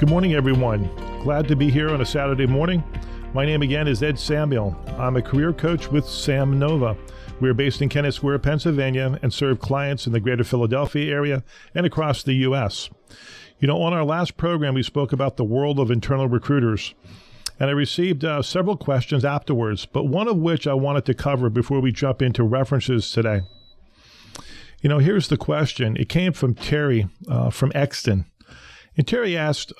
Good morning, everyone. Glad to be here on a Saturday morning. My name again is Ed Samuel. I'm a career coach with Sam Nova. We're based in Kennett Square, Pennsylvania, and serve clients in the greater Philadelphia area and across the U.S. You know, on our last program, we spoke about the world of internal recruiters, and I received several questions afterwards, but one of which I wanted to cover before we jump into references today. You know, here's the question. It came from Terry from Exton. And Terry asked,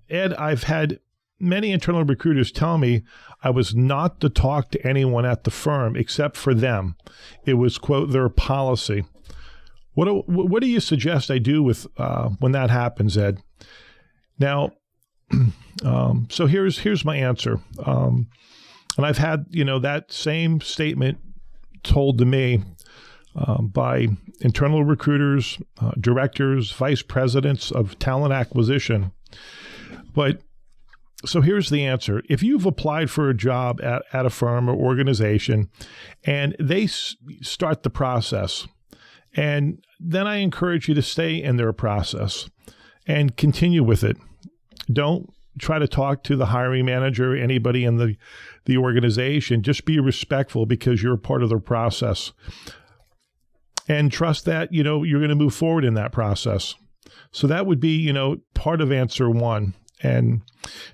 Ed, I've had many internal recruiters tell me I was not to talk to anyone at the firm except for them. It was, quote, their policy. What do you suggest I do with when that happens, Ed? Now, so here's my answer. And I've had, that same statement told to me by internal recruiters, directors, vice presidents of talent acquisition. But so here's the answer. If you've applied for a job at a firm or organization and they start the process, and then I encourage you to stay in their process and continue with it. Don't try to talk to the hiring manager, anybody in the organization. Just be respectful because you're a part of the process. And trust that, you're going to move forward in that process. So that would be, part of answer one. And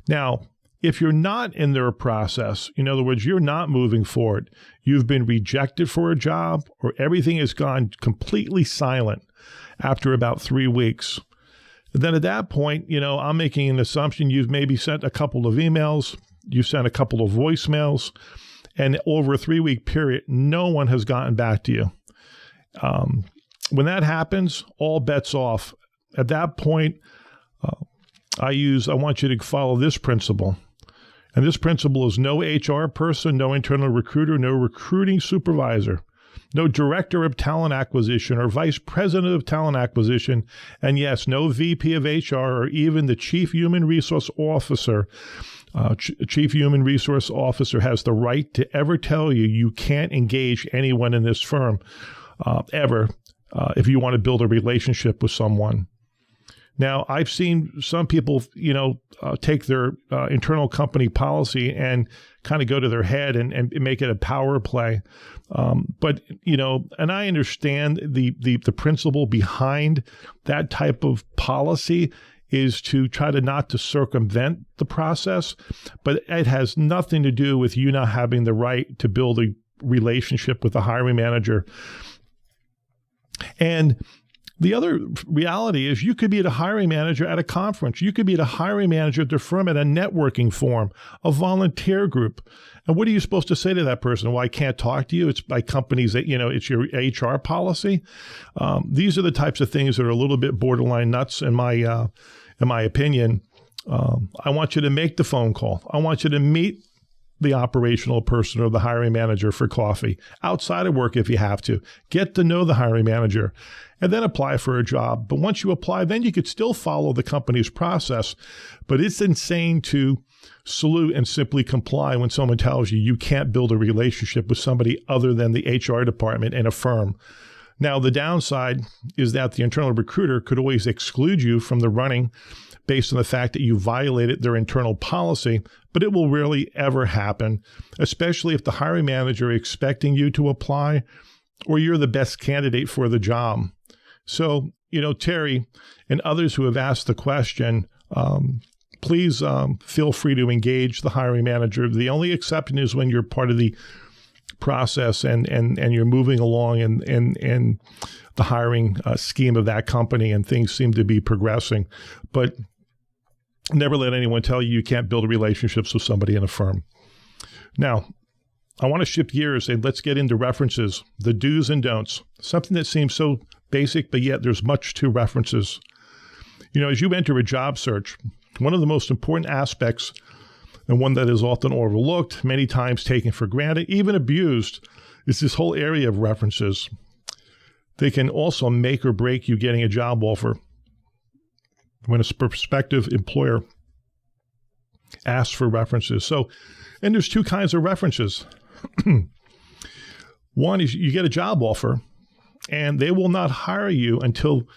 now, if you're not in their process, in other words, you're not moving forward, you've been rejected for a job, or everything has gone completely silent after about 3 weeks, then at that point, I'm making an assumption you've maybe sent a couple of emails, you've sent a couple of voicemails, and over a 3-week period, no one has gotten back to you. When that happens, all bets off. At that point, I want you to follow this principle. And this principle is no HR person, no internal recruiter, no recruiting supervisor, no director of talent acquisition or vice president of talent acquisition, and yes, no VP of HR or even the chief human resource officer. Chief Human Resource Officer has the right to ever tell you can't engage anyone in this firm ever if you want to build a relationship with someone. Now, I've seen some people, take their internal company policy and kind of go to their head and make it a power play. But I understand the principle behind that type of policy is to try to not to circumvent the process, but it has nothing to do with you not having the right to build a relationship with the hiring manager. And the other reality is you could be the hiring manager at a conference. You could be the hiring manager at the firm at a networking forum, a volunteer group. And what are you supposed to say to that person? Well, I can't talk to you. It's by companies that, it's your HR policy. These are the types of things that are a little bit borderline nuts in my opinion. I want you to make the phone call. I want you to meet the operational person or the hiring manager for coffee outside of work if you have to. Get to know the hiring manager and then apply for a job. But once you apply, then you could still follow the company's process. But it's insane to salute and simply comply when someone tells you can't build a relationship with somebody other than the HR department in a firm. Now, the downside is that the internal recruiter could always exclude you from the running based on the fact that you violated their internal policy, but it will rarely ever happen, especially if the hiring manager is expecting you to apply or you're the best candidate for the job. So, Terry and others who have asked the question, please feel free to engage the hiring manager. The only exception is when you're part of the process and you're moving along in the hiring scheme of that company and things seem to be progressing. But never let anyone tell you can't build relationships with somebody in a firm. Now, I want to shift gears and let's get into references, the do's and don'ts, something that seems so basic, but yet there's much to references. As you enter a job search, one of the most important aspects and one that is often overlooked, many times taken for granted, even abused, is this whole area of references. They can also make or break you getting a job offer. When a prospective employer asks for references. And there's two kinds of references. One is you get a job offer and they will not hire you until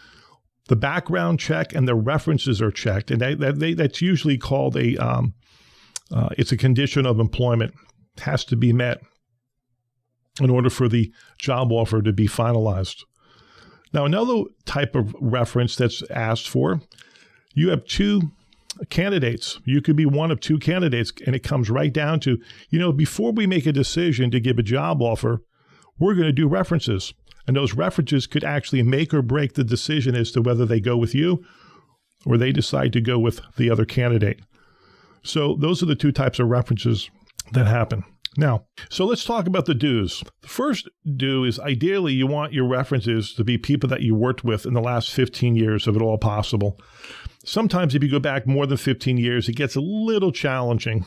the background check and the references are checked, and that's usually called it's a condition of employment. It has to be met in order for the job offer to be finalized. Now, another type of reference that's asked for, you have two candidates. You could be one of two candidates, and it comes right down to, before we make a decision to give a job offer, we're going to do references. And those references could actually make or break the decision as to whether they go with you or they decide to go with the other candidate. So those are the two types of references that happen. Now, so let's talk about the do's. The first do is ideally you want your references to be people that you worked with in the last 15 years, if at all possible. Sometimes if you go back more than 15 years, it gets a little challenging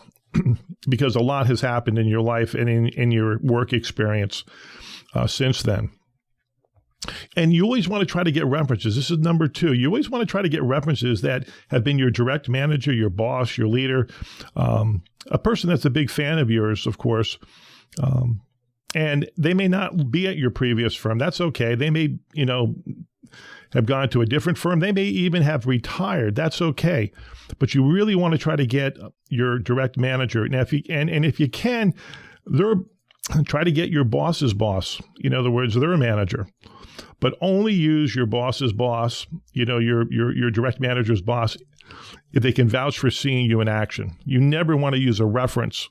because a lot has happened in your life and in your work experience since then. And you always want to try to get references. This is number two. You always want to try to get references that have been your direct manager, your boss, your leader, a person that's a big fan of yours, of course. And they may not be at your previous firm. That's okay. They may, have gone to a different firm. They may even have retired. That's okay. But you really want to try to get your direct manager. Now, if you can, try to get your boss's boss. In other words, they're a manager. But only use your boss's boss, your direct manager's boss, if they can vouch for seeing you in action. You never want to use a reference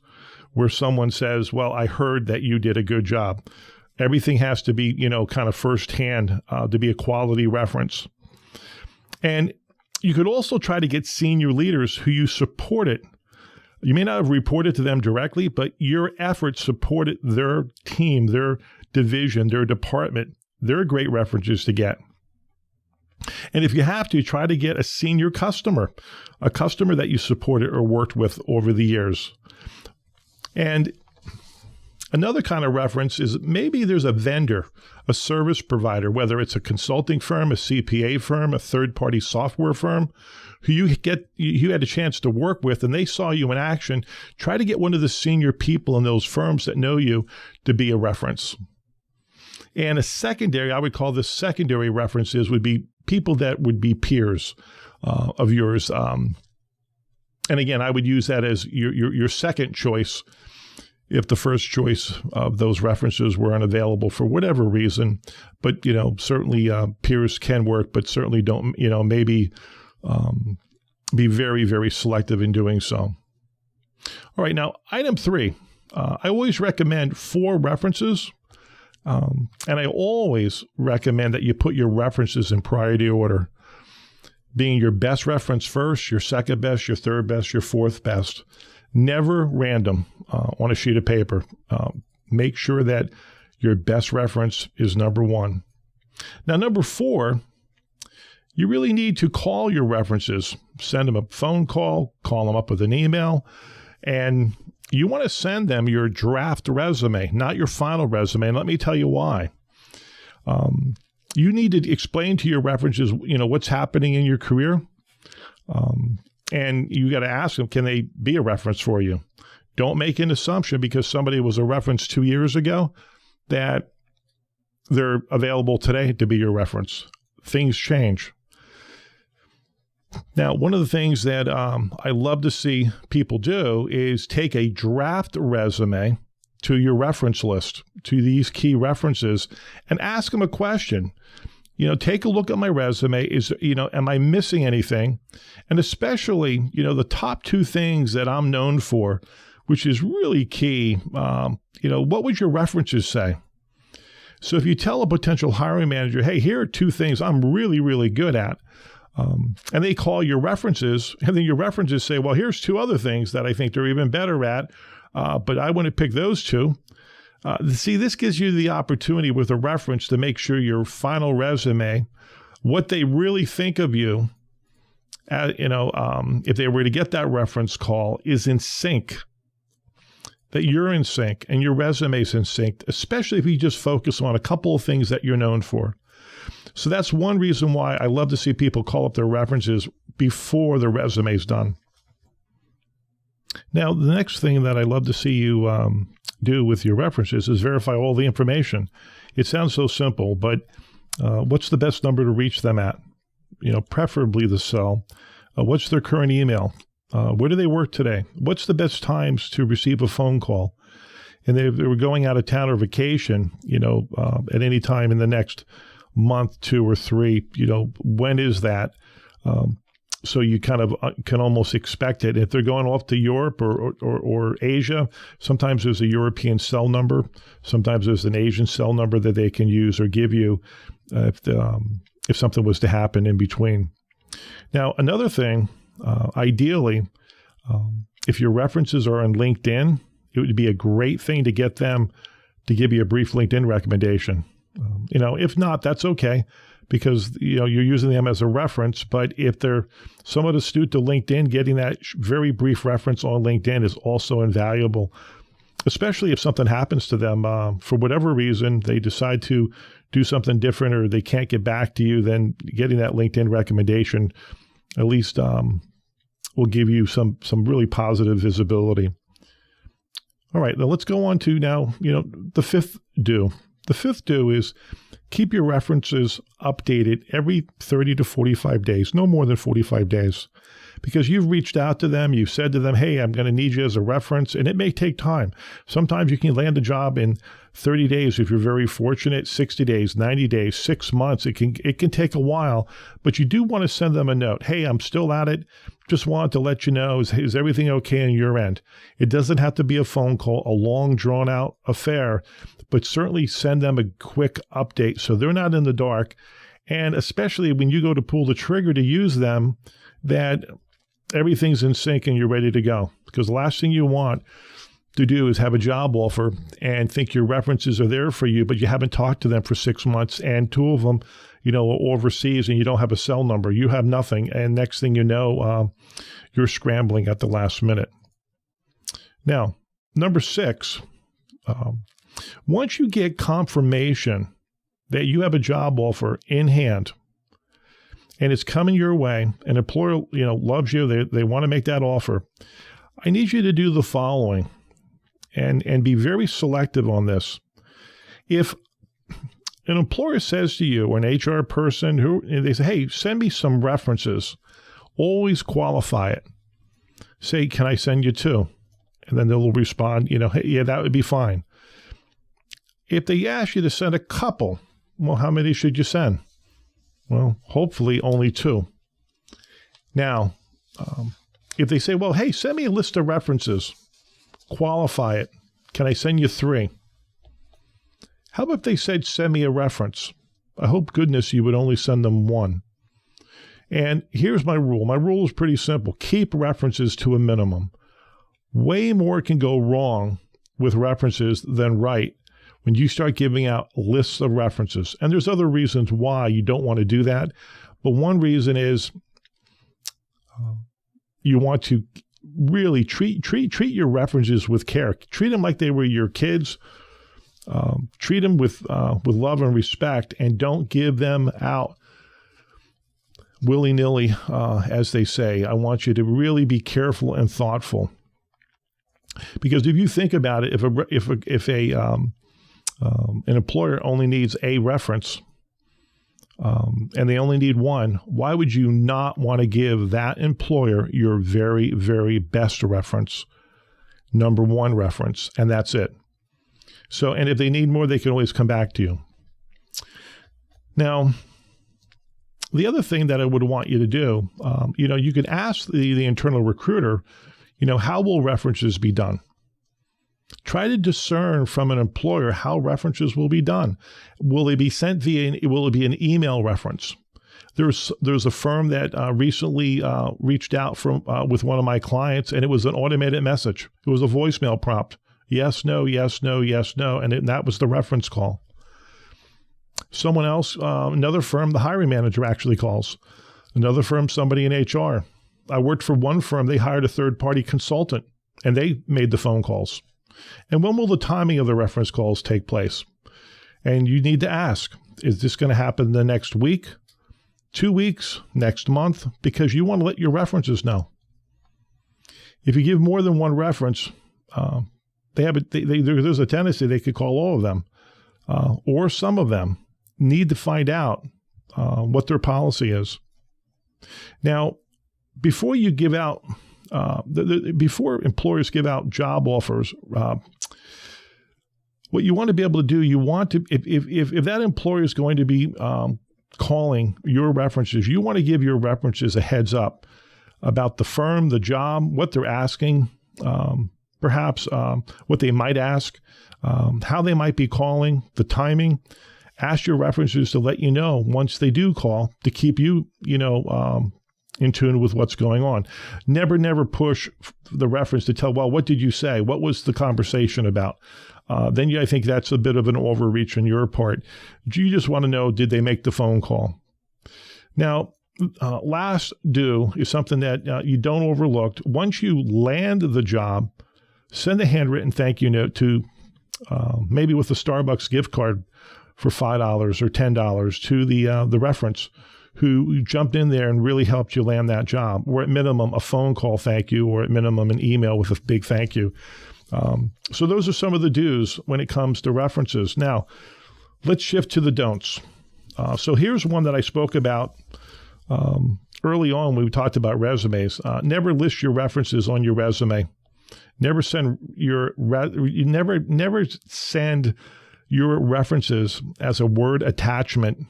where someone says, well, I heard that you did a good job. Everything has to be, kind of firsthand to be a quality reference. And you could also try to get senior leaders who you supported. You may not have reported to them directly, but your efforts supported their team, their division, their department. They're great references to get. And if you have to, try to get a senior customer, a customer that you supported or worked with over the years. And another kind of reference is maybe there's a vendor, a service provider, whether it's a consulting firm, a CPA firm, a third-party software firm, who you had a chance to work with, and they saw you in action. Try to get one of the senior people in those firms that know you to be a reference. And I would call this secondary references would be people that would be peers of yours. And again, I would use that as your second choice if the first choice of those references were unavailable for whatever reason. But, certainly peers can work, but certainly don't, maybe be very, very selective in doing so. All right, now, item 3, I always recommend 4 references. And I always recommend that you put your references in priority order, being your best reference first, your second best, your third best, your fourth best. Never random on a sheet of paper. Make sure that your best reference is number 1. Now, number 4, you really need to call your references. Send them a phone call them up with an email, and you want to send them your draft resume, not your final resume. And let me tell you why. You need to explain to your references, what's happening in your career. And you got to ask them, can they be a reference for you? Don't make an assumption because somebody was a reference 2 years ago that they're available today to be your reference. Things change. Now, one of the things that I love to see people do is take a draft resume to your reference list, to these key references, and ask them a question. Take a look at my resume. Am I missing anything? And especially, the top 2 things that I'm known for, which is really key. What would your references say? So if you tell a potential hiring manager, hey, here are 2 things I'm really, really good at, and they call your references, and then your references say, well, here's 2 other things that I think they're even better at, but I want to pick those 2. See, this gives you the opportunity with a reference to make sure your final resume, what they really think of you, if they were to get that reference call, is in sync, that you're in sync and your resume's in sync, especially if you just focus on a couple of things that you're known for. So that's one reason why I love to see people call up their references before the resume's done. Now, the next thing that I love to see you do with your references is verify all the information. It sounds so simple, but what's the best number to reach them at? preferably the cell. What's their current email? Where do they work today? What's the best times to receive a phone call? And if they were going out of town or vacation, at any time in the next month, 2 or 3, when is that? So you kind of can almost expect it. If they're going off to Europe or Asia, sometimes there's a European cell number. Sometimes there's an Asian cell number that they can use or give you if something was to happen in between. Now, another thing, ideally, if your references are on LinkedIn, it would be a great thing to get them to give you a brief LinkedIn recommendation. If not, that's okay, because you're using them as a reference. But if they're somewhat astute to LinkedIn, getting that very brief reference on LinkedIn is also invaluable, especially if something happens to them for whatever reason, they decide to do something different or they can't get back to you. Then getting that LinkedIn recommendation at least will give you some really positive visibility. All right, now let's go on to the fifth do. The fifth do is keep your references updated every 30 to 45 days, no more than 45 days, because you've reached out to them, you've said to them, hey, I'm going to need you as a reference, and it may take time. Sometimes you can land a job in 30 days if you're very fortunate, 60 days, 90 days, 6 months. It can take a while, but you do want to send them a note. Hey, I'm still at it. Just wanted to let you know, is everything okay on your end? It doesn't have to be a phone call, a long, drawn-out affair, but certainly send them a quick update so they're not in the dark. And especially when you go to pull the trigger to use them, that everything's in sync and you're ready to go. Because the last thing you want to do is have a job offer and think your references are there for you, but you haven't talked to them for 6 months, and 2 of them, are overseas, and you don't have a cell number. You have nothing, and next thing you know, you're scrambling at the last minute. Now, number 6, once you get confirmation that you have a job offer in hand and it's coming your way, an employer, loves you, they want to make that offer, I need you to do the following and be very selective on this. If an employer says to you, or an HR person, they say, hey, send me some references, always qualify it. Say, can I send you 2? And then they'll respond, hey, yeah, that would be fine. If they ask you to send a couple, well, how many should you send? Well, hopefully only 2. Now, if they say, well, hey, send me a list of references, qualify it. Can I send you 3? How about if they said, send me a reference? I hope goodness you would only send them 1. And here's my rule. My rule is pretty simple. Keep references to a minimum. Way more can go wrong with references than right when you start giving out lists of references. And there's other reasons why you don't want to do that. But one reason is you want to really treat your references with care. Treat them like they were your kids. Treat them with love and respect, and don't give them out willy-nilly, as they say. I want you to really be careful and thoughtful, because if you think about it, if an employer only needs a reference, and they only need 1, why would you not want to give that employer your very, very best reference, number 1 reference, and that's it? So, and if they need more, they can always come back to you. Now, the other thing that I would want you to do, you could ask the internal recruiter, how will references be done? Try to discern from an employer how references will be done. Will they be sent will it be an email reference? There's a firm that recently reached out with one of my clients, and it was an automated message. It was a voicemail prompt. Yes, no, yes, no, yes, no. And that was the reference call. Someone else, another firm, the hiring manager actually calls. Another firm, somebody in HR. I worked for one firm. They hired a third-party consultant, and they made the phone calls. And when will the timing of the reference calls take place? And you need to ask, is this going to happen the next week, 2 weeks, next month? Because you want to let your references know. If you give more than 1 reference, there's a tendency they could call all of them, or some of them. Need to find out what their policy is. Now, before you give out, before employers give out job offers, what you want to be able to do, you want to, if that employer is going to be calling your references, you want to give your references a heads up about the firm, the job, what they're asking, perhaps what they might ask, how they might be calling, the timing. Ask your references to let you know once they do call, to keep you, in tune with what's going on. Never push the reference to tell, well, what did you say? What was the conversation about? Then I think that's a bit of an overreach on your part. You just want to know, did they make the phone call? Now, last do is something that you don't overlook. Once you land the job, send a handwritten thank you note to maybe with a Starbucks gift card for $5 or $10 to the reference who jumped in there and really helped you land that job, or at minimum a phone call thank you, or at minimum an email with a big thank you. So those are some of the do's when it comes to references. Now, let's shift to the don'ts. So here's one that I spoke about early on when we talked about resumes. Never list your references on your resume. Never send never send your references as a Word attachment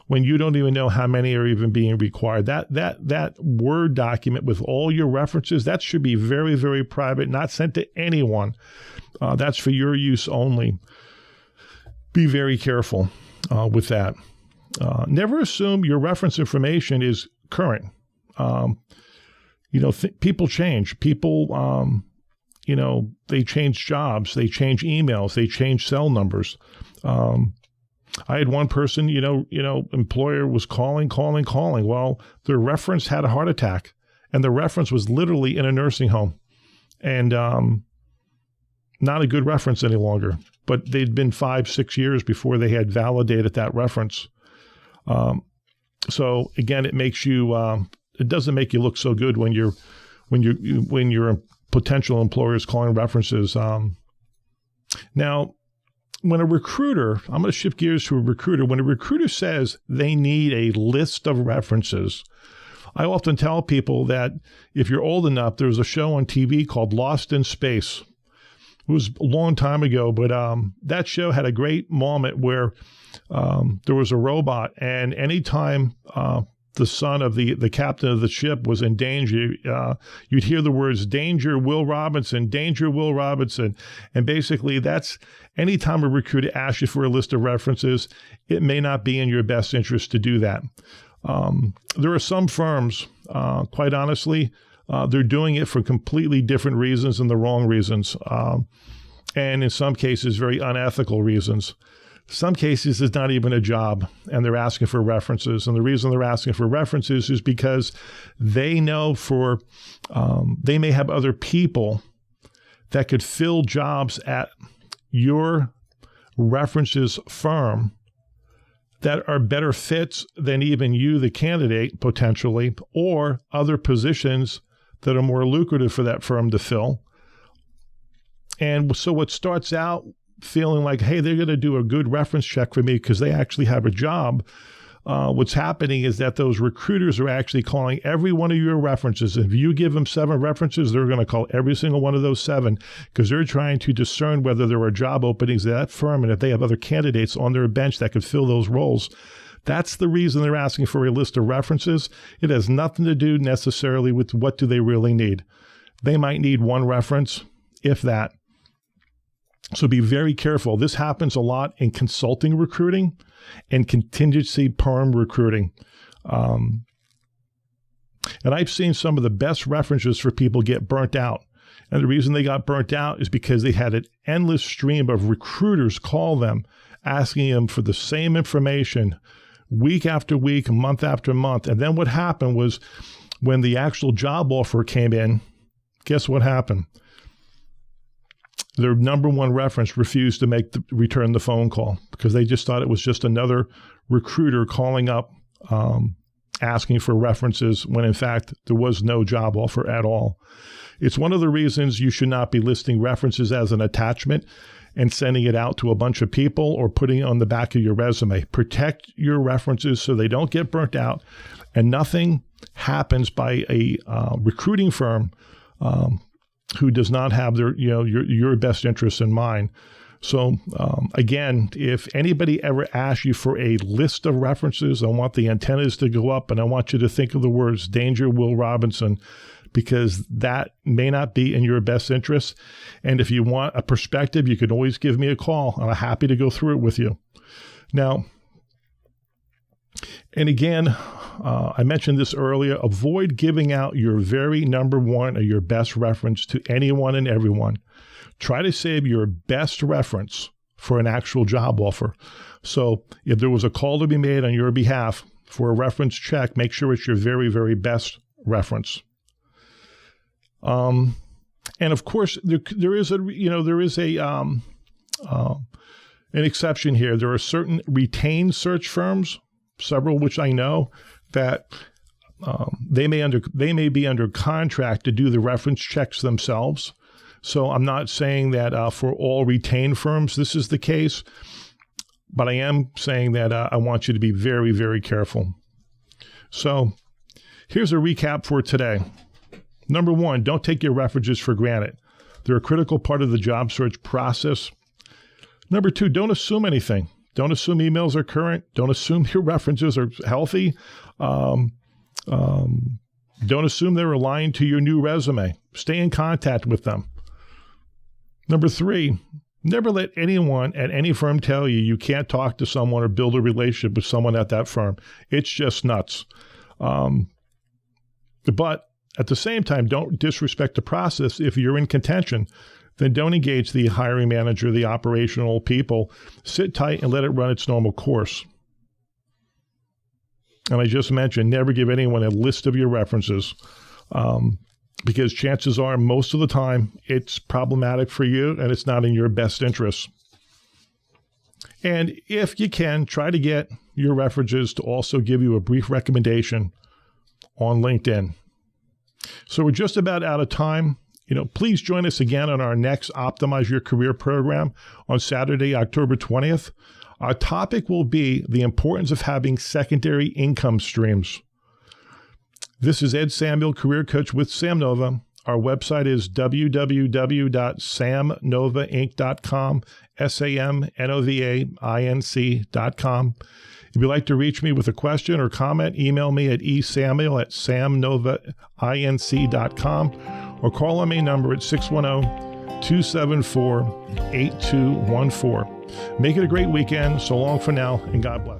when you don't even know how many are even being required. That Word document with all your references, that should be very, very private, not sent to anyone. That's for your use only. Be very careful with that. Never assume your reference information is current. People change. People, they change jobs, they change emails, they change cell numbers. I had one person, employer was calling. Well, their reference had a heart attack, and the reference was literally in a nursing home, and not a good reference any longer. But they'd been 5-6 years before they had validated that reference. So again, it makes you. It doesn't make you look so good when your potential employers calling references. Now, when a recruiter, I'm going to shift gears to a recruiter. When a recruiter says they need a list of references, I often tell people that if you're old enough, there's a show on TV called Lost in Space. It was a long time ago, but that show had a great moment where there was a robot, and anytime the son of the captain of the ship was in danger, you'd hear the words, "Danger, Will Robinson, danger, Will Robinson." And basically that's anytime a recruiter asks you for a list of references, it may not be in your best interest to do that. There are some firms, quite honestly, they're doing it for completely different reasons and the wrong reasons. And in some cases, very unethical reasons. Some cases, it's not even a job, and they're asking for references. And the reason they're asking for references is because they know they may have other people that could fill jobs at your references firm that are better fits than even you, the candidate, potentially, or other positions that are more lucrative for that firm to fill. And so what starts out feeling like, hey, they're going to do a good reference check for me because they actually have a job. What's happening is that those recruiters are actually calling every one of your references. If you give them 7 references, they're going to call every single one of those 7 because they're trying to discern whether there are job openings at that firm and if they have other candidates on their bench that could fill those roles. That's the reason they're asking for a list of references. It has nothing to do necessarily with what do they really need. They might need 1 reference, if that. So be very careful. This happens a lot in consulting recruiting and contingency perm recruiting. And I've seen some of the best references for people get burnt out. And the reason they got burnt out is because they had an endless stream of recruiters call them, asking them for the same information week after week, month after month. And then what happened was when the actual job offer came in, guess what happened? Their number 1 reference refused to return the phone call because they just thought it was just another recruiter calling up, asking for references when in fact there was no job offer at all. It's one of the reasons you should not be listing references as an attachment and sending it out to a bunch of people or putting it on the back of your resume. Protect your references so they don't get burnt out And nothing happens by a recruiting firm who does not have your best interests in mind. So again, if anybody ever asks you for a list of references, I want the antennas to go up, and I want you to think of the words Danger Will Robinson, because that may not be in your best interest. And if you want a perspective, you can always give me a call. I'm happy to go through it with you. Now, and again, I mentioned this earlier, avoid giving out your very number one or your best reference to anyone and everyone. Try to save your best reference for an actual job offer. So if there was a call to be made on your behalf for a reference check, make sure it's your very, very best reference. And of course, there is an exception here. There are certain retained search firms, several which I know, that they may be under contract to do the reference checks themselves. So I'm not saying that for all retained firms this is the case, but I am saying that I want you to be very, very careful. So here's a recap for today. Number one, don't take your references for granted. They're a critical part of the job search process. Number two, don't assume anything. Don't assume emails are current. Don't assume your references are healthy. Don't assume they're aligned to your new resume. Stay in contact with them. Number three, never let anyone at any firm tell you can't talk to someone or build a relationship with someone at that firm. It's just nuts. But at the same time, don't disrespect the process. If you're in contention, then don't engage the hiring manager, the operational people. Sit tight and let it run its normal course. And I just mentioned, never give anyone a list of your references, because chances are most of the time it's problematic for you and it's not in your best interests. And if you can, try to get your references to also give you a brief recommendation on LinkedIn. So we're just about out of time. Please join us again on our next Optimize Your Career program on Saturday, October 20th. Our topic will be the importance of having secondary income streams. This is Ed Samuel, Career Coach with Sam Nova. Our website is www.samnovainc.com, SAMNOVAINC.com. If you'd like to reach me with a question or comment, email me at esamuel@samnovainc.com or call on my number at 610-274-8214. Make it a great weekend. So long for now, and God bless.